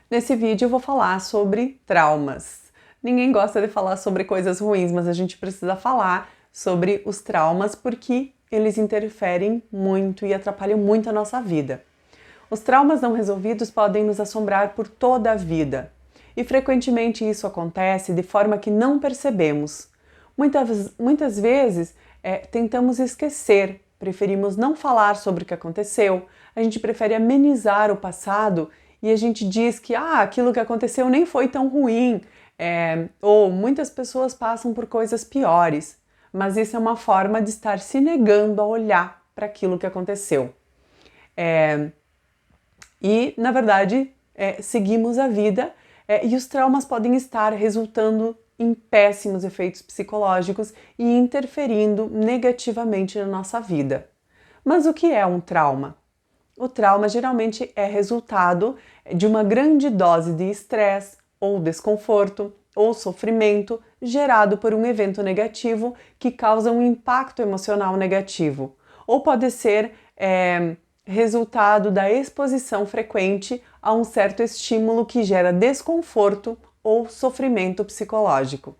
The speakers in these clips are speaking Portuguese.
Nesse vídeo eu vou falar sobre traumas. Ninguém gosta de falar sobre coisas ruins, mas a gente precisa falar sobre os traumas porque eles interferem muito e atrapalham muito a nossa vida. Os traumas não resolvidos podem nos assombrar por toda a vida e frequentemente isso acontece de forma que não percebemos. Muitas vezes tentamos esquecer, preferimos não falar sobre o que aconteceu, a gente prefere amenizar o passado e a gente diz que aquilo que aconteceu nem foi tão ruim, ou muitas pessoas passam por coisas piores, mas isso é uma forma de estar se negando a olhar para aquilo que aconteceu. E, na verdade, seguimos a vida e os traumas podem estar resultando em péssimos efeitos psicológicos e interferindo negativamente na nossa vida. Mas o que é um trauma? O trauma geralmente é resultado de uma grande dose de estresse ou desconforto ou sofrimento gerado por um evento negativo que causa um impacto emocional negativo. Ou pode ser resultado da exposição frequente a um certo estímulo que gera desconforto ou sofrimento psicológico.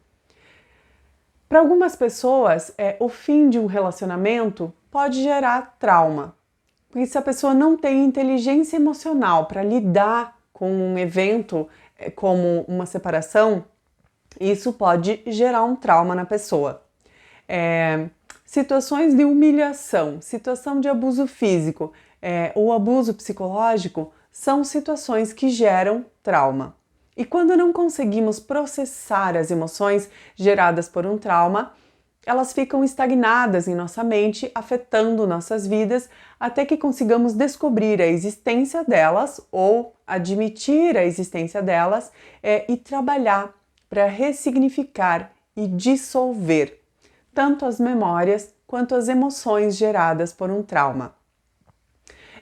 Para algumas pessoas, o fim de um relacionamento pode gerar trauma, porque se a pessoa não tem inteligência emocional para lidar com um evento como uma separação, isso pode gerar um trauma na pessoa. Situações de humilhação, situação de abuso físico ou abuso psicológico são situações que geram trauma. E quando não conseguimos processar as emoções geradas por um trauma, elas ficam estagnadas em nossa mente, afetando nossas vidas, até que consigamos descobrir a existência delas ou admitir a existência delas e trabalhar para ressignificar e dissolver tanto as memórias quanto as emoções geradas por um trauma.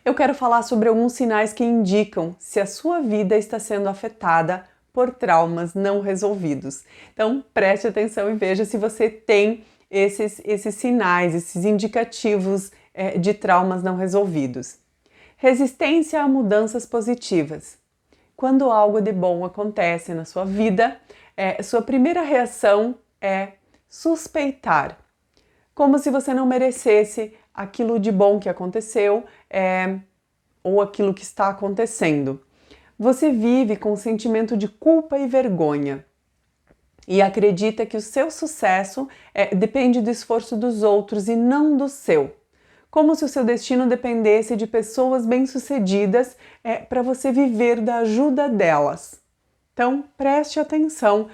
Eu quero falar sobre alguns sinais que indicam se a sua vida está sendo afetada por traumas não resolvidos. Então, preste atenção e veja se você tem esses sinais, esses indicativos de traumas não resolvidos. Resistência a mudanças positivas. Quando algo de bom acontece na sua vida, sua primeira reação é suspeitar, como se você não merecesse aquilo de bom que aconteceu ou aquilo que está acontecendo. Você vive com um sentimento de culpa e vergonha e acredita que o seu sucesso depende do esforço dos outros e não do seu. Como se o seu destino dependesse de pessoas bem-sucedidas para você viver da ajuda delas. Então, preste atenção,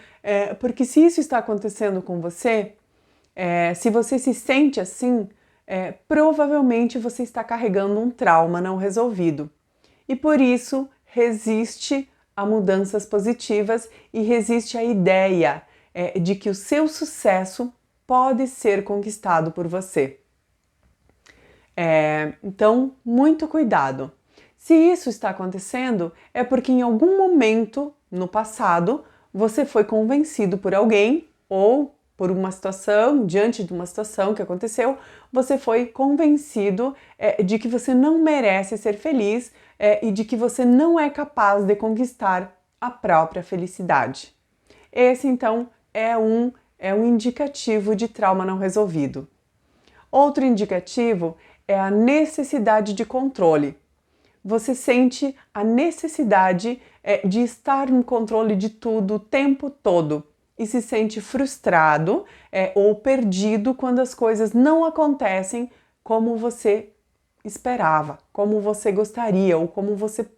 porque se isso está acontecendo com você, se você se sente assim, provavelmente você está carregando um trauma não resolvido. E por isso, resiste a mudanças positivas e resiste à ideia de que o seu sucesso pode ser conquistado por você. Então, muito cuidado. Se isso está acontecendo, é porque em algum momento no passado você foi convencido por alguém ou por uma situação, diante de uma situação que aconteceu, você foi convencido de que você não merece ser feliz e de que você não é capaz de conquistar a própria felicidade. Esse, então, é um indicativo de trauma não resolvido. Outro indicativo é a necessidade de controle. Você sente a necessidade de estar no controle de tudo o tempo todo e se sente frustrado ou perdido quando as coisas não acontecem como você esperava, como você gostaria ou como você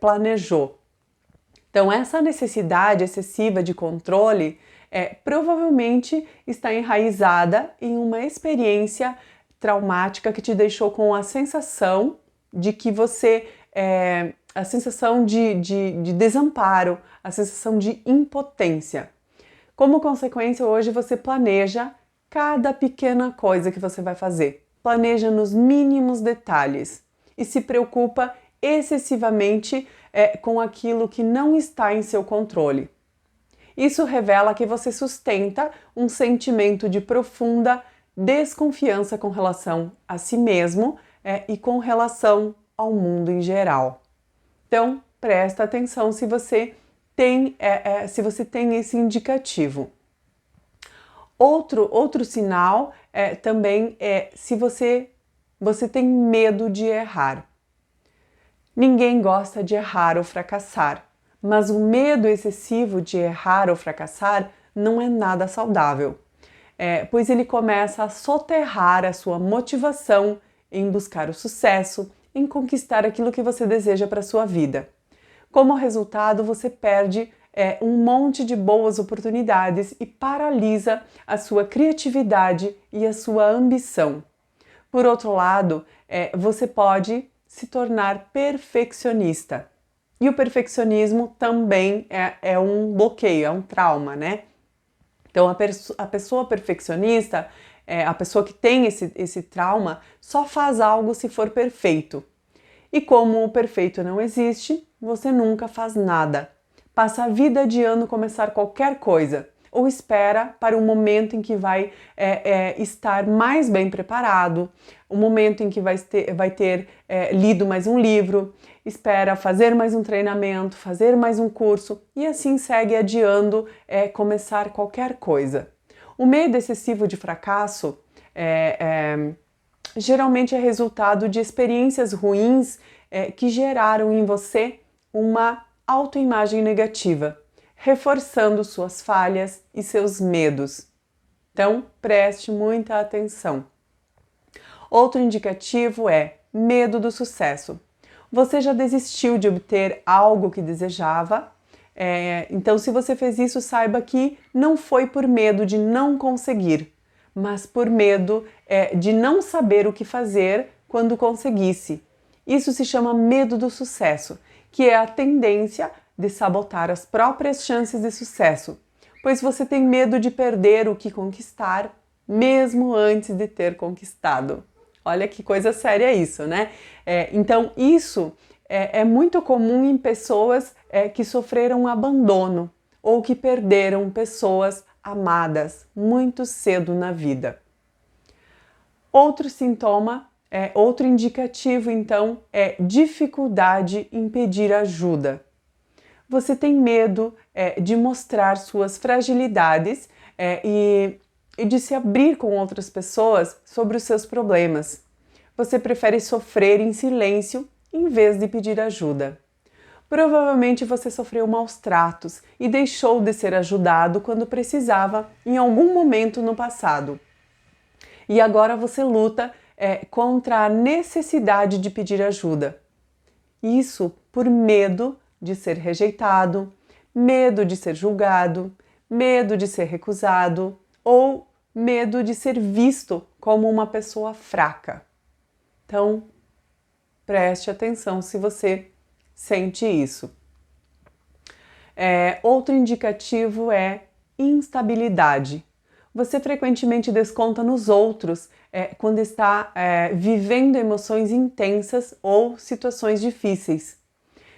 planejou. Então, essa necessidade excessiva de controle provavelmente está enraizada em uma experiência traumática que te deixou com a sensação de que você, a sensação de desamparo, a sensação de impotência. Como consequência, hoje você planeja cada pequena coisa que você vai fazer. Planeja nos mínimos detalhes e se preocupa excessivamente com aquilo que não está em seu controle. Isso revela que você sustenta um sentimento de profunda desconfiança com relação a si mesmo e com relação ao mundo em geral. Então, presta atenção se você tem, esse indicativo. Outro sinal também é se você tem medo de errar. Ninguém gosta de errar ou fracassar, mas o medo excessivo de errar ou fracassar não é nada saudável, pois ele começa a soterrar a sua motivação em buscar o sucesso, em conquistar aquilo que você deseja para a sua vida. Como resultado, você perde um monte de boas oportunidades e paralisa a sua criatividade e a sua ambição. Por outro lado, você pode se tornar perfeccionista. E o perfeccionismo também é um bloqueio, é um trauma, né? Então, a pessoa perfeccionista, a pessoa que tem esse trauma, só faz algo se for perfeito. E como o perfeito não existe, você nunca faz nada. Passa a vida adiando começar qualquer coisa, ou espera para o momento em que vai estar mais bem preparado, o momento em que vai ter lido mais um livro, espera fazer mais um treinamento, fazer mais um curso e assim segue adiando começar qualquer coisa. O medo excessivo de fracasso geralmente é resultado de experiências ruins que geraram em você uma autoimagem negativa, reforçando suas falhas e seus medos. Então, preste muita atenção. Outro indicativo é medo do sucesso. Você já desistiu de obter algo que desejava? Então, se você fez isso, saiba que não foi por medo de não conseguir, mas por medo de não saber o que fazer quando conseguisse. Isso se chama medo do sucesso, que é a tendência de sabotar as próprias chances de sucesso, pois você tem medo de perder o que conquistar, mesmo antes de ter conquistado. Olha que coisa séria isso, né? Então, isso é muito comum em pessoas que sofreram um abandono ou que perderam pessoas amadas muito cedo na vida. Outro sintoma, outro indicativo, então, é dificuldade em pedir ajuda. Você tem medo de mostrar suas fragilidades e de se abrir com outras pessoas sobre os seus problemas. Você prefere sofrer em silêncio em vez de pedir ajuda. Provavelmente você sofreu maus tratos e deixou de ser ajudado quando precisava em algum momento no passado. E agora você luta contra a necessidade de pedir ajuda. Isso por medo de ser rejeitado, medo de ser julgado, medo de ser recusado ou medo de ser visto como uma pessoa fraca. Então, preste atenção se você sente isso. Outro indicativo é instabilidade. Você frequentemente desconta nos outros quando está vivendo emoções intensas ou situações difíceis.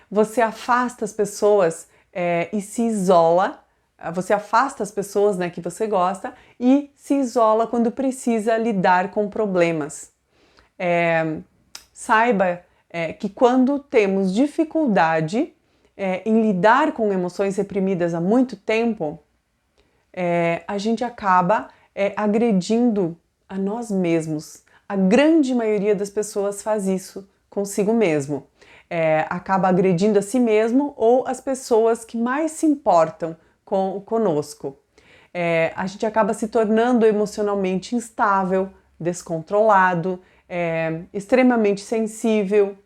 Você afasta as pessoas e se isola. Você afasta as pessoas, né, que você gosta e se isola quando precisa lidar com problemas. Saiba que quando temos dificuldade em lidar com emoções reprimidas há muito tempo, a gente acaba agredindo a nós mesmos. A grande maioria das pessoas faz isso consigo mesmo. Acaba agredindo a si mesmo ou as pessoas que mais se importam conosco. A gente acaba se tornando emocionalmente instável, descontrolado, extremamente sensível.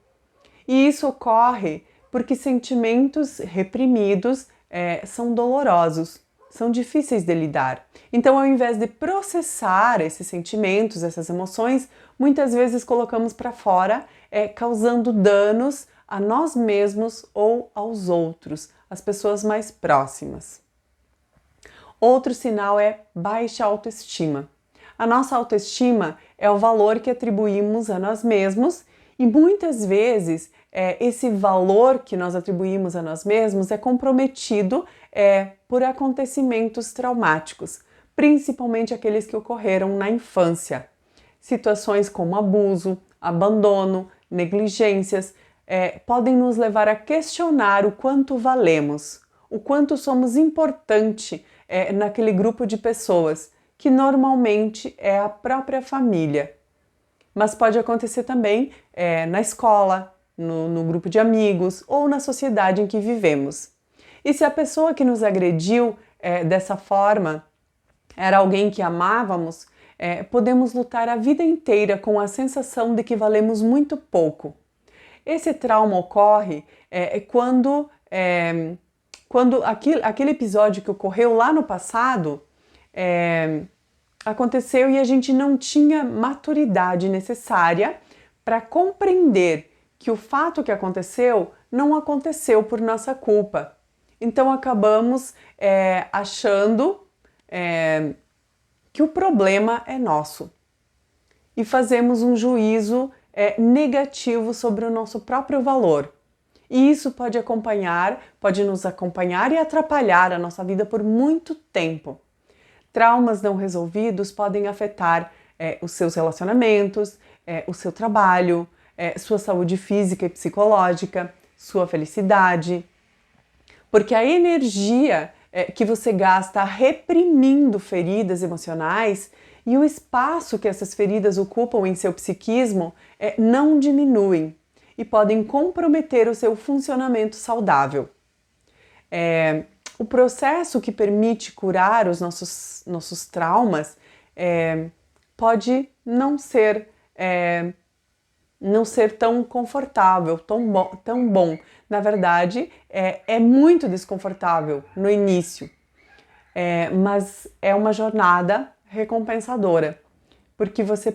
E isso ocorre porque sentimentos reprimidos são dolorosos, são difíceis de lidar. Então, ao invés de processar esses sentimentos, essas emoções, muitas vezes colocamos para fora, causando danos a nós mesmos ou aos outros, as pessoas mais próximas. Outro sinal é baixa autoestima. A nossa autoestima é o valor que atribuímos a nós mesmos e muitas vezes esse valor que nós atribuímos a nós mesmos é comprometido por acontecimentos traumáticos, principalmente aqueles que ocorreram na infância. Situações como abuso, abandono, negligências, podem nos levar a questionar o quanto valemos, o quanto somos importante naquele grupo de pessoas, que normalmente é a própria família. Mas pode acontecer também na escola, no grupo de amigos ou na sociedade em que vivemos. E se a pessoa que nos agrediu dessa forma era alguém que amávamos, podemos lutar a vida inteira com a sensação de que valemos muito pouco. Esse trauma ocorre quando aquele episódio que ocorreu lá no passado aconteceu e a gente não tinha maturidade necessária para compreender que o fato que aconteceu não aconteceu por nossa culpa. Então acabamos achando que o problema é nosso e fazemos um juízo negativo sobre o nosso próprio valor. E isso pode nos acompanhar e atrapalhar a nossa vida por muito tempo. Traumas não resolvidos podem afetar os seus relacionamentos, o seu trabalho, sua saúde física e psicológica, sua felicidade. Porque a energia que você gasta reprimindo feridas emocionais e o espaço que essas feridas ocupam em seu psiquismo não diminuem e podem comprometer o seu funcionamento saudável. O processo que permite curar os nossos traumas pode não ser tão confortável, tão bom. Na verdade, é muito desconfortável no início, mas é uma jornada recompensadora, porque você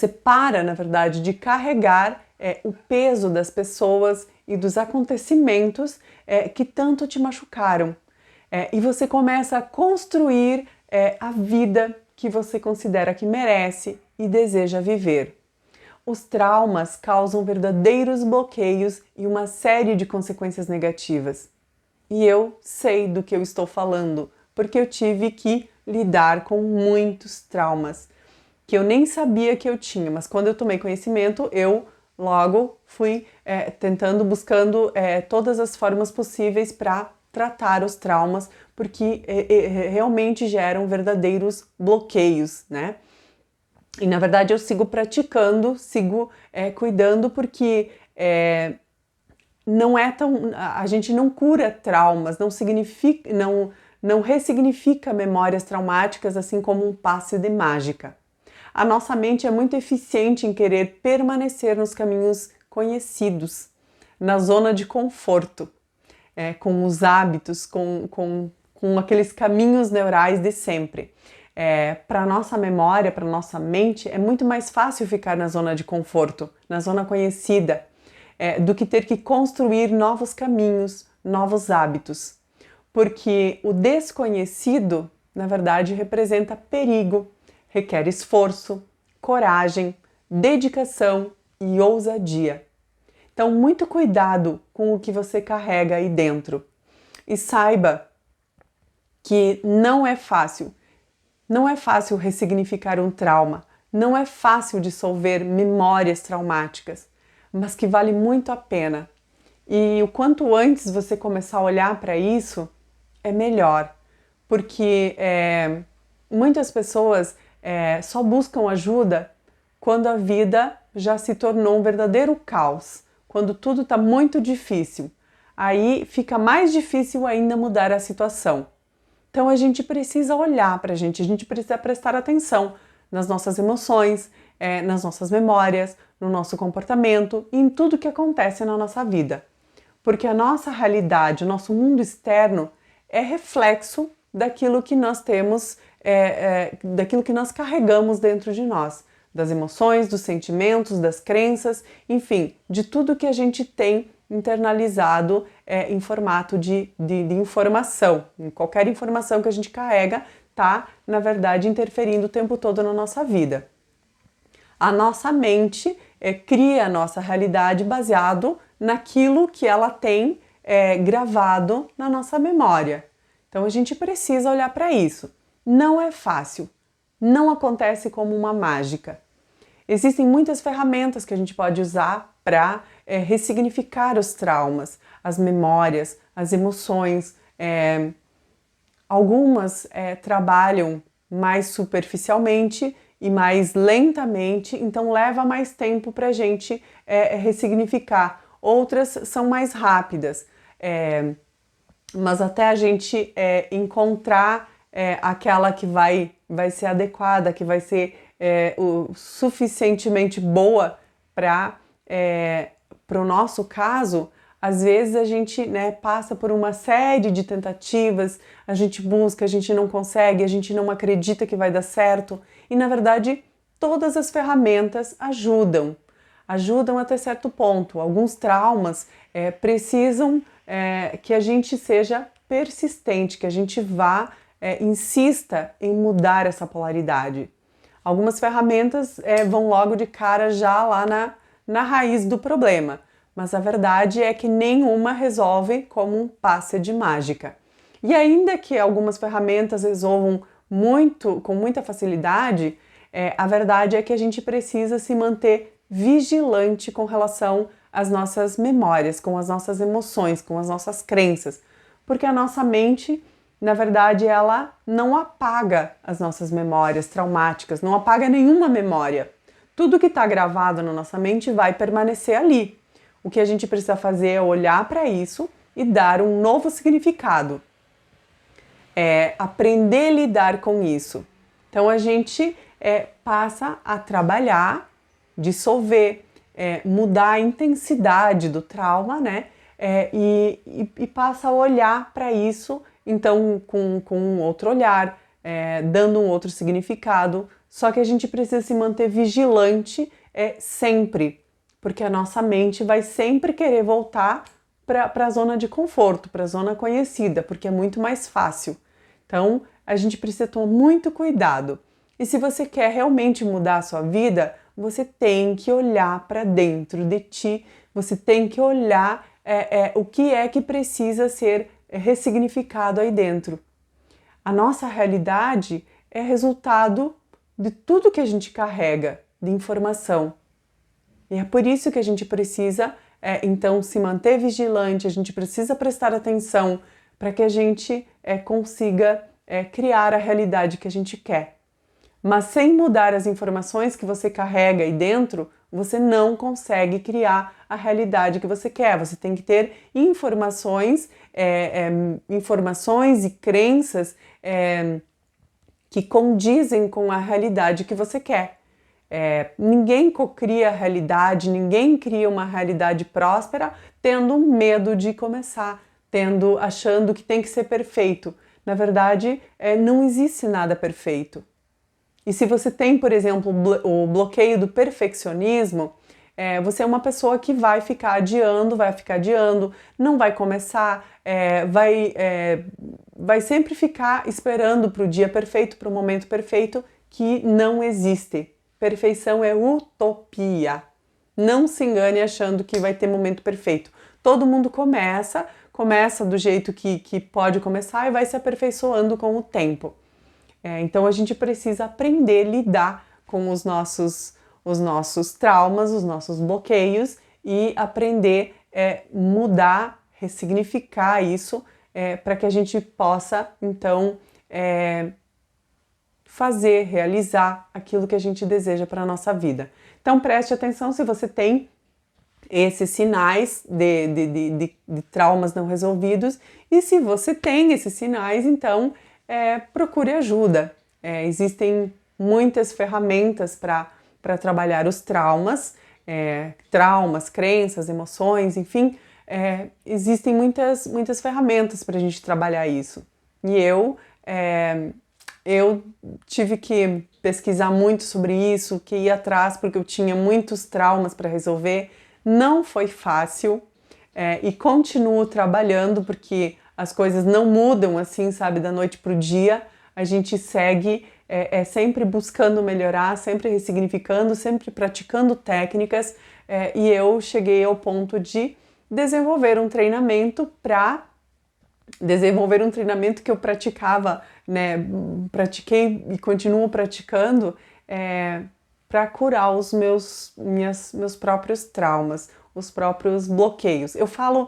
para, na verdade, de carregar o peso das pessoas e dos acontecimentos que tanto te machucaram. E você começa a construir a vida que você considera que merece e deseja viver. Os traumas causam verdadeiros bloqueios e uma série de consequências negativas. E eu sei do que eu estou falando, porque eu tive que lidar com muitos traumas que eu nem sabia que eu tinha, mas quando eu tomei conhecimento, eu logo fui buscando todas as formas possíveis para tratar os traumas, porque realmente geram verdadeiros bloqueios, né? E na verdade eu sigo praticando, cuidando, porque a gente não cura traumas, não ressignifica memórias traumáticas assim como um passe de mágica. A nossa mente é muito eficiente em querer permanecer nos caminhos conhecidos, na zona de conforto, com os hábitos, com aqueles caminhos neurais de sempre. Para a nossa memória, para a nossa mente, é muito mais fácil ficar na zona de conforto, na zona conhecida, do que ter que construir novos caminhos, novos hábitos. Porque o desconhecido, na verdade, representa perigo, requer esforço, coragem, dedicação e ousadia. Então, muito cuidado com o que você carrega aí dentro. E saiba que não é fácil. Não é fácil ressignificar um trauma. Não é fácil dissolver memórias traumáticas, mas que vale muito a pena. E o quanto antes você começar a olhar para isso, é melhor. Porque muitas pessoas só buscam ajuda quando a vida já se tornou um verdadeiro caos, quando tudo está muito difícil. Aí fica mais difícil ainda mudar a situação. Então a gente precisa olhar para a gente precisa prestar atenção nas nossas emoções, nas nossas memórias, no nosso comportamento e em tudo que acontece na nossa vida. Porque a nossa realidade, o nosso mundo externo é reflexo daquilo que nós temos, daquilo que nós carregamos dentro de nós, das emoções, dos sentimentos, das crenças, enfim, de tudo que a gente tem internalizado em formato de informação. Qualquer informação que a gente carrega está, na verdade, interferindo o tempo todo na nossa vida. A nossa mente cria a nossa realidade baseado naquilo que ela tem gravado na nossa memória. Então a gente precisa olhar para isso. Não é fácil, não acontece como uma mágica. Existem muitas ferramentas que a gente pode usar para ressignificar os traumas, as memórias, as emoções. Algumas trabalham mais superficialmente e mais lentamente, então leva mais tempo para a gente ressignificar. Outras são mais rápidas, mas até a gente encontrar aquela que vai ser adequada, que vai ser o suficientemente boa para o nosso caso, às vezes a gente passa por uma série de tentativas, a gente busca, a gente não consegue, a gente não acredita que vai dar certo e na verdade todas as ferramentas ajudam até certo ponto. Alguns traumas precisam que a gente seja persistente, que a gente vá, insista em mudar essa polaridade. Algumas ferramentas vão logo de cara já lá na raiz do problema, mas a verdade é que nenhuma resolve como um passe de mágica. E ainda que algumas ferramentas resolvam com muita facilidade, a verdade é que a gente precisa se manter vigilante com relação às nossas memórias, com as nossas emoções, com as nossas crenças, porque a nossa mente, na verdade, ela não apaga as nossas memórias traumáticas, não apaga nenhuma memória. Tudo que está gravado na nossa mente vai permanecer ali. O que a gente precisa fazer é olhar para isso e dar um novo significado. Aprender a lidar com isso. Então a gente passa a trabalhar, dissolver, mudar a intensidade do trauma, né? E passa a olhar para isso, então com um outro olhar, dando um outro significado. Só que a gente precisa se manter vigilante sempre, porque a nossa mente vai sempre querer voltar para a zona de conforto, para a zona conhecida, porque é muito mais fácil. Então, a gente precisa tomar muito cuidado. E se você quer realmente mudar a sua vida, você tem que olhar para dentro de ti, você tem que olhar o que é que precisa ser ressignificado aí dentro. A nossa realidade é resultado de tudo que a gente carrega de informação. E é por isso que a gente precisa, então, se manter vigilante, a gente precisa prestar atenção para que a gente consiga criar a realidade que a gente quer. Mas sem mudar as informações que você carrega aí dentro, você não consegue criar a realidade que você quer. Você tem que ter informações e crenças que condizem com a realidade que você quer. Ninguém cocria a realidade, ninguém cria uma realidade próspera tendo medo de começar, achando que tem que ser perfeito. Na verdade, não existe nada perfeito. E se você tem, por exemplo, o bloqueio do perfeccionismo, você é uma pessoa que vai ficar adiando, não vai começar, vai sempre ficar esperando para o dia perfeito, para o momento perfeito, que não existe. Perfeição é utopia. Não se engane achando que vai ter momento perfeito. Todo mundo começa do jeito que pode começar e vai se aperfeiçoando com o tempo. Então a gente precisa aprender a lidar com os nossos traumas, os nossos bloqueios e aprender a mudar, ressignificar isso para que a gente possa então realizar aquilo que a gente deseja para a nossa vida. Então preste atenção se você tem esses sinais de traumas não resolvidos e se você tem esses sinais, então procure ajuda. Existem muitas ferramentas para trabalhar os traumas, crenças, emoções, enfim, existem muitas ferramentas para a gente trabalhar isso. E eu tive que pesquisar muito sobre isso, que ir atrás porque eu tinha muitos traumas para resolver. Não foi fácil e continuo trabalhando porque as coisas não mudam assim, sabe, da noite para o dia. A gente segue sempre buscando melhorar, sempre ressignificando, sempre praticando técnicas e eu cheguei ao ponto de desenvolver um treinamento que eu praticava, né, pratiquei e continuo praticando para curar os meus próprios traumas, os próprios bloqueios. Eu falo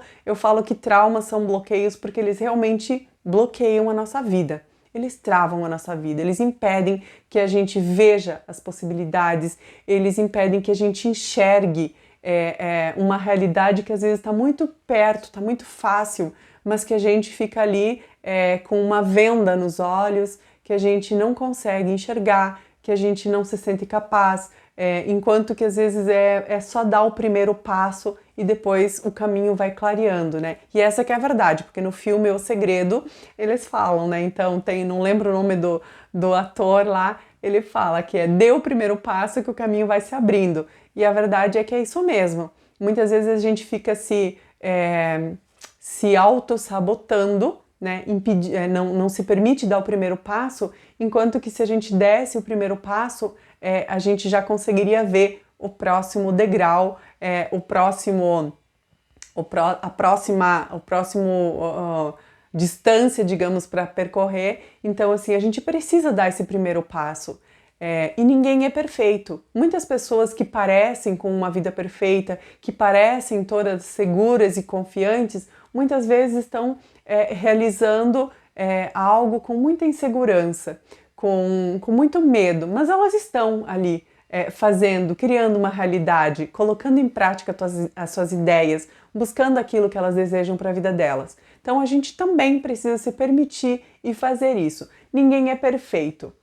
que traumas são bloqueios porque eles realmente bloqueiam a nossa vida. Eles travam a nossa vida, eles impedem que a gente veja as possibilidades, eles impedem que a gente enxergue uma realidade que às vezes está muito perto, está muito fácil, mas que a gente fica ali com uma venda nos olhos, que a gente não consegue enxergar, que a gente não se sente capaz, enquanto que às vezes é só dar o primeiro passo e depois o caminho vai clareando, né? E essa que é a verdade, porque no filme O Segredo eles falam, né? Então não lembro o nome do ator lá, ele fala que dê o primeiro passo que o caminho vai se abrindo. E a verdade é que é isso mesmo. Muitas vezes a gente fica se auto-sabotando, né? Não se permite dar o primeiro passo, enquanto que se a gente desse o primeiro passo, a gente já conseguiria ver o próximo degrau, a próxima distância, digamos, para percorrer. Então, assim, a gente precisa dar esse primeiro passo. E ninguém é perfeito. Muitas pessoas que parecem com uma vida perfeita, que parecem todas seguras e confiantes, muitas vezes estão realizando algo com muita insegurança, com muito medo, mas elas estão ali criando uma realidade, colocando em prática as suas ideias, buscando aquilo que elas desejam para a vida delas. Então a gente também precisa se permitir e fazer isso. Ninguém é perfeito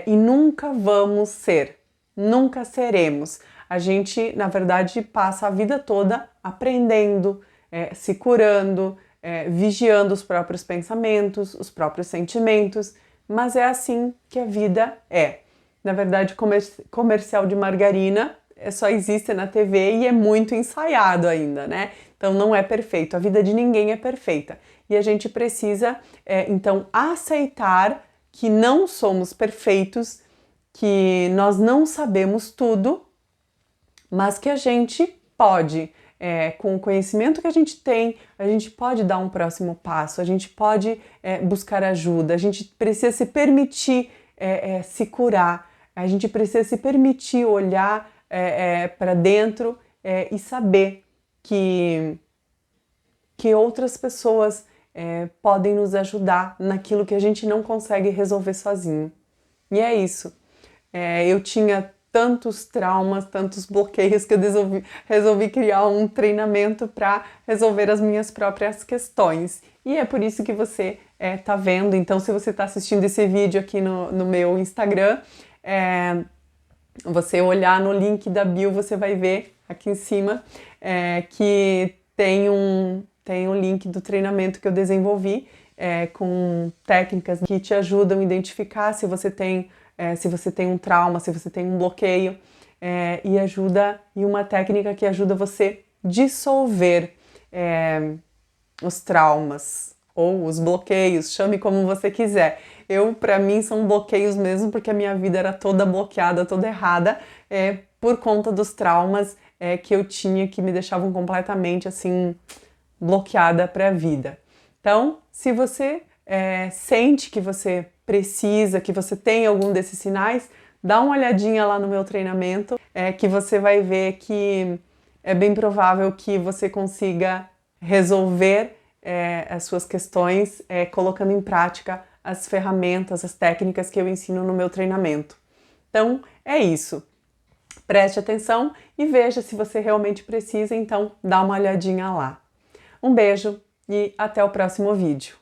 e nunca vamos ser, nunca seremos. A gente, na verdade, passa a vida toda aprendendo, se curando, vigiando os próprios pensamentos, os próprios sentimentos, mas é assim que a vida é. Na verdade, comercial de margarina só existe na TV e é muito ensaiado ainda, né? Então não é perfeito, a vida de ninguém é perfeita. E a gente precisa, então, aceitar que não somos perfeitos, que nós não sabemos tudo, mas que a gente pode, com o conhecimento que a gente tem, a gente pode dar um próximo passo, a gente pode buscar ajuda, a gente precisa se permitir se curar, a gente precisa se permitir olhar para dentro e saber que outras pessoas podem nos ajudar naquilo que a gente não consegue resolver sozinho. E é isso. Eu tinha tantos traumas, tantos bloqueios que eu resolvi criar um treinamento para resolver as minhas próprias questões. E é por isso que você está vendo. Então, se você está assistindo esse vídeo aqui no meu Instagram, você olhar no link da bio, você vai ver aqui em cima que tem um link do treinamento que eu desenvolvi com técnicas que te ajudam a identificar se você tem um trauma, se você tem um bloqueio, e uma técnica que ajuda você dissolver os traumas ou os bloqueios, chame como você quiser. Para mim, são bloqueios mesmo, porque a minha vida era toda bloqueada, toda errada, por conta dos traumas que eu tinha, que me deixavam completamente assim bloqueada para a vida. Então, se você sente que você precisa, que você tem algum desses sinais, dá uma olhadinha lá no meu treinamento, que você vai ver que é bem provável que você consiga resolver as suas questões colocando em prática as ferramentas, as técnicas que eu ensino no meu treinamento. Então, é isso. Preste atenção e veja se você realmente precisa, então dá uma olhadinha lá. Um beijo e até o próximo vídeo.